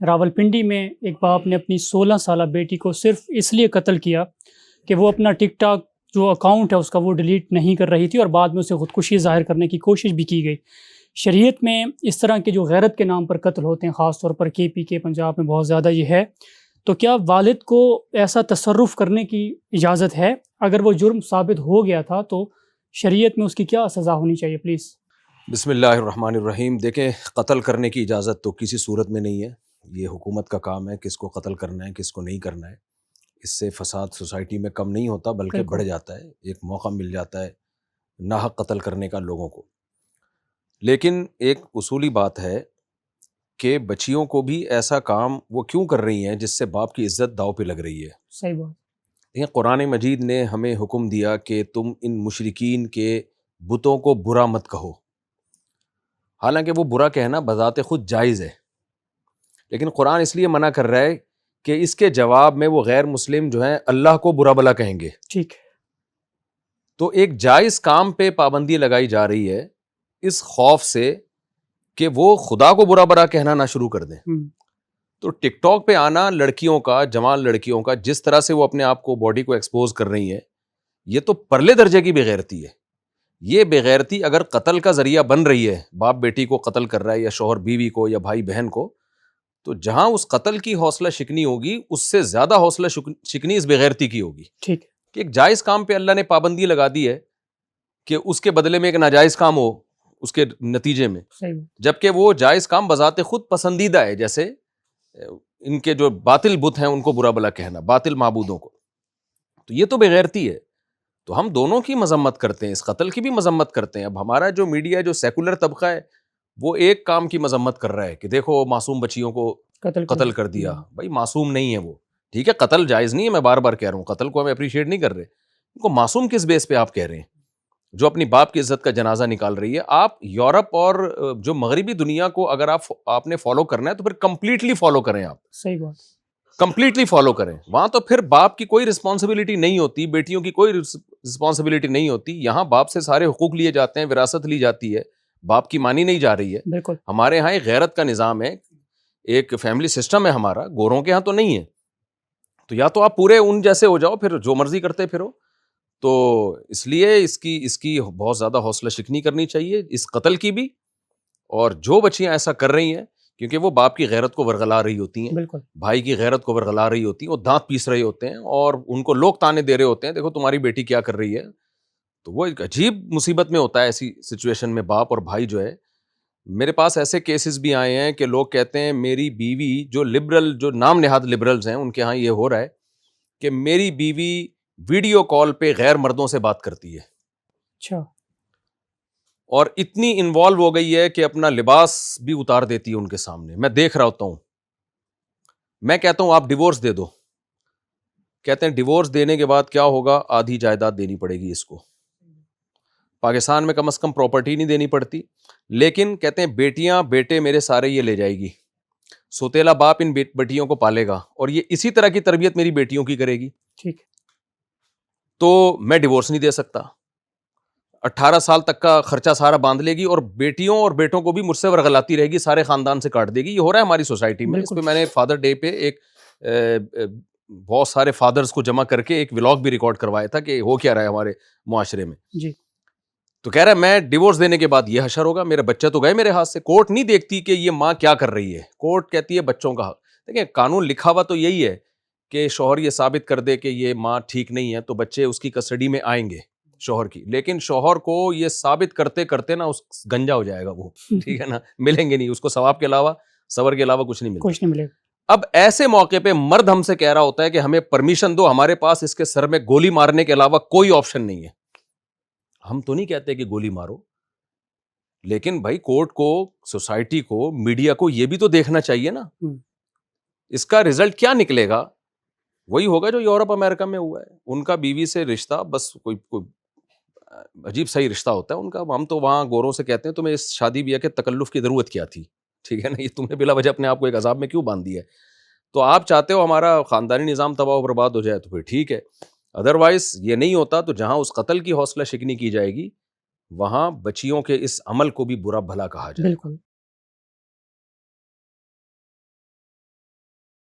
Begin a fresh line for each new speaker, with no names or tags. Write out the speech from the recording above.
راولپنڈی میں ایک باپ نے اپنی 16 سالہ بیٹی کو صرف اس لیے قتل کیا کہ وہ اپنا ٹک ٹاک جو اکاؤنٹ ہے اس کا وہ ڈیلیٹ نہیں کر رہی تھی، اور بعد میں اسے خودکشی ظاہر کرنے کی کوشش بھی کی گئی۔ شریعت میں اس طرح کے جو غیرت کے نام پر قتل ہوتے ہیں، خاص طور پر KPK پنجاب میں بہت زیادہ یہ ہے، تو کیا والد کو ایسا تصرف کرنے کی اجازت ہے؟ اگر وہ جرم ثابت ہو گیا تھا تو شریعت میں اس کی کیا سزا ہونی چاہیے؟ پلیز۔
بسم اللہ الرحمن الرحیم۔ دیکھیں، قتل کرنے کی اجازت تو کسی صورت میں نہیں ہے۔ یہ حکومت کا کام ہے کس کو قتل کرنا ہے کس کو نہیں کرنا ہے۔ اس سے فساد سوسائٹی میں کم نہیں ہوتا بلکہ بڑھ جاتا ہے، ایک موقع مل جاتا ہے ناحق قتل کرنے کا لوگوں کو۔ لیکن ایک اصولی بات ہے کہ بچیوں کو بھی ایسا کام وہ کیوں کر رہی ہیں جس سے باپ کی عزت داؤ پہ لگ رہی ہے۔
صحیح بات۔
یہ قرآن مجید نے ہمیں حکم دیا کہ تم ان مشرکین کے بتوں کو برا مت کہو، حالانکہ وہ برا کہنا بذات خود جائز ہے، لیکن قرآن اس لیے منع کر رہا ہے کہ اس کے جواب میں وہ غیر مسلم جو ہیں اللہ کو برا بلا کہیں گے۔
ٹھیک ہے۔
تو ایک جائز کام پہ پابندی لگائی جا رہی ہے اس خوف سے کہ وہ خدا کو برا بلا کہنا نہ شروع کر دیں۔ تو ٹک ٹاک پہ آنا لڑکیوں کا، جوان لڑکیوں کا، جس طرح سے وہ اپنے آپ کو باڈی کو ایکسپوز کر رہی ہیں، یہ تو پرلے درجے کی بےغیرتی ہے۔ یہ بےغیرتی اگر قتل کا ذریعہ بن رہی ہے، باپ بیٹی کو قتل کر رہا ہے یا شوہر بیوی کو یا بھائی بہن کو، تو جہاں اس قتل کی حوصلہ شکنی ہوگی اس سے زیادہ حوصلہ شکنی اس بےغیرتی کی ہوگی۔
ٹھیک ہے
کہ ایک جائز کام پہ اللہ نے پابندی لگا دی ہے کہ اس کے بدلے میں ایک ناجائز کام ہو اس کے نتیجے میں، جبکہ وہ جائز کام بذات خود پسندیدہ ہے، جیسے ان کے جو باطل بت ہیں ان کو برا بلا کہنا، باطل معبودوں کو، تو یہ تو بےغیرتی ہے۔ تو ہم دونوں کی مذمت کرتے ہیں، اس قتل کی بھی مذمت کرتے ہیں۔ اب ہمارا جو میڈیا جو سیکولر طبقہ ہے وہ ایک کام کی مذمت کر رہا ہے کہ دیکھو معصوم بچیوں کو قتل کر دیا۔ بھائی معصوم نہیں ہے وہ، ٹھیک ہے، قتل جائز نہیں ہے، میں بار بار کہہ رہا ہوں، قتل کو ہم اپریشیٹ نہیں کر رہے، ان کو معصوم کس بیس پہ آپ کہہ رہے ہیں؟ جو اپنی باپ کی عزت کا جنازہ نکال رہی ہے۔ آپ یورپ اور جو مغربی دنیا کو اگر آپ نے فالو کرنا ہے تو پھر کمپلیٹلی فالو کریں، آپ
صحیح بات،
کمپلیٹلی فالو کریں۔ وہاں تو پھر باپ کی کوئی رسپانسبلٹی نہیں ہوتی، بیٹیوں کی کوئی رسپانسبلٹی نہیں ہوتی۔ یہاں باپ سے سارے حقوق لیے جاتے ہیں، وراثت لی جاتی ہے، باپ کی مانی نہیں جا رہی ہے۔
بالکل۔
ہمارے ہاں ایک غیرت کا نظام ہے، ایک فیملی سسٹم ہے ہمارا، گوروں کے ہاں تو نہیں ہے۔ تو یا تو آپ پورے ان جیسے ہو جاؤ، پھر جو مرضی کرتے پھرو۔ تو اس لیے اس کی بہت زیادہ حوصلہ شکنی کرنی چاہیے، اس قتل کی بھی، اور جو بچیاں ایسا کر رہی ہیں کیونکہ وہ باپ کی غیرت کو ورغلا رہی ہوتی ہیں،
بالکل،
بھائی کی غیرت کو ورغلا رہی ہوتی ہیں، وہ دانت پیس رہے ہوتے ہیں اور ان کو لوگ تانے دے رہے ہوتے ہیں، دیکھو تمہاری بیٹی کیا کر رہی ہے۔ تو وہ ایک عجیب مصیبت میں ہوتا ہے ایسی سچویشن میں باپ اور بھائی جو ہے۔ میرے پاس ایسے کیسز بھی آئے ہیں کہ لوگ کہتے ہیں میری بیوی، جو لبرل، جو نام نہاد لبرلز ہیں، ان کے ہاں یہ ہو رہا ہے کہ میری بیوی ویڈیو کال پہ غیر مردوں سے بات کرتی ہے۔
اچھا۔
اور اتنی انوالو ہو گئی ہے کہ اپنا لباس بھی اتار دیتی ہے ان کے سامنے، میں دیکھ رہا ہوتا ہوں۔ میں کہتا ہوں آپ ڈیورس دے دو، کہتے ہیں ڈیورس دینے کے بعد کیا ہوگا؟ آدھی جائیداد دینی پڑے گی اس کو۔ پاکستان میں کم از کم پراپرٹی نہیں دینی پڑتی، لیکن کہتے ہیں بیٹیاں بیٹے میرے سارے یہ لے جائے گی، سوتیلا باپ ان بیٹیوں کو پالے گا، اور یہ اسی طرح کی تربیت میری بیٹیوں کی کرے گی۔
ٹھیک۔
تو میں ڈیورس نہیں دے سکتا، 18 سال تک کا خرچہ سارا باندھ لے گی، اور بیٹیوں اور بیٹوں کو بھی مجھ سے ورغلاتی رہے گی، سارے خاندان سے کاٹ دے گی۔ یہ ہو رہا ہے ہماری سوسائٹی میں۔ اس پہ میں نے فادر ڈے پہ ایک بہت سارے فادرز کو جمع کر کے ایک ولاگ بھی ریکارڈ کروایا تھا کہ ہو کیا رہا ہے ہمارے معاشرے میں۔
جی۔
تو کہہ رہا ہے میں ڈیورس دینے کے بعد یہ حشر ہوگا، میرے بچے تو گئے میرے ہاتھ سے۔ کورٹ نہیں دیکھتی کہ یہ ماں کیا کر رہی ہے، کورٹ کہتی ہے بچوں کا حق۔ دیکھیں قانون لکھا ہوا تو یہی ہے کہ شوہر یہ ثابت کر دے کہ یہ ماں ٹھیک نہیں ہے تو بچے اس کی کسٹڈی میں آئیں گے شوہر کی، لیکن شوہر کو یہ ثابت کرتے کرتے نا اس گنجا ہو جائے گا وہ، ٹھیک ہے نا، ملیں گے نہیں اس کو ثواب کے علاوہ، صبر کے علاوہ کچھ نہیں ملے گا۔ اب ایسے موقع پہ مرد ہم سے کہہ رہا ہوتا ہے کہ ہمیں پرمیشن دو، ہمارے پاس اس کے سر میں گولی مارنے کے علاوہ کوئی آپشن نہیں ہے۔ ہم تو نہیں کہتے کہ گولی مارو، لیکن بھائی کورٹ کو، سوسائٹی کو، میڈیا کو یہ بھی تو دیکھنا چاہیے نا، اس کا رزلٹ کیا نکلے گا؟ وہی ہوگا جو یورپ امریکہ میں ہوا ہے۔ ان کا بیوی سے رشتہ بس کوئی عجیب صحیح رشتہ ہوتا ہے ان کا۔ ہم تو وہاں گوروں سے کہتے ہیں تمہیں اس شادی بیاہ کے تکلف کی ضرورت کیا تھی، ٹھیک ہے نا، یہ تم نے بلا وجہ اپنے آپ کو ایک عذاب میں کیوں باندھ دیا ہے؟ تو آپ چاہتے ہو ہمارا خاندانی نظام تباہ و برباد ہو جائے تو پھر ٹھیک ہے، ادروائز یہ نہیں ہوتا۔ تو جہاں اس قتل کی حوصلہ شکنی کی جائے گی وہاں بچیوں کے اس عمل کو بھی برا بھلا کہا جائے۔
بالکل۔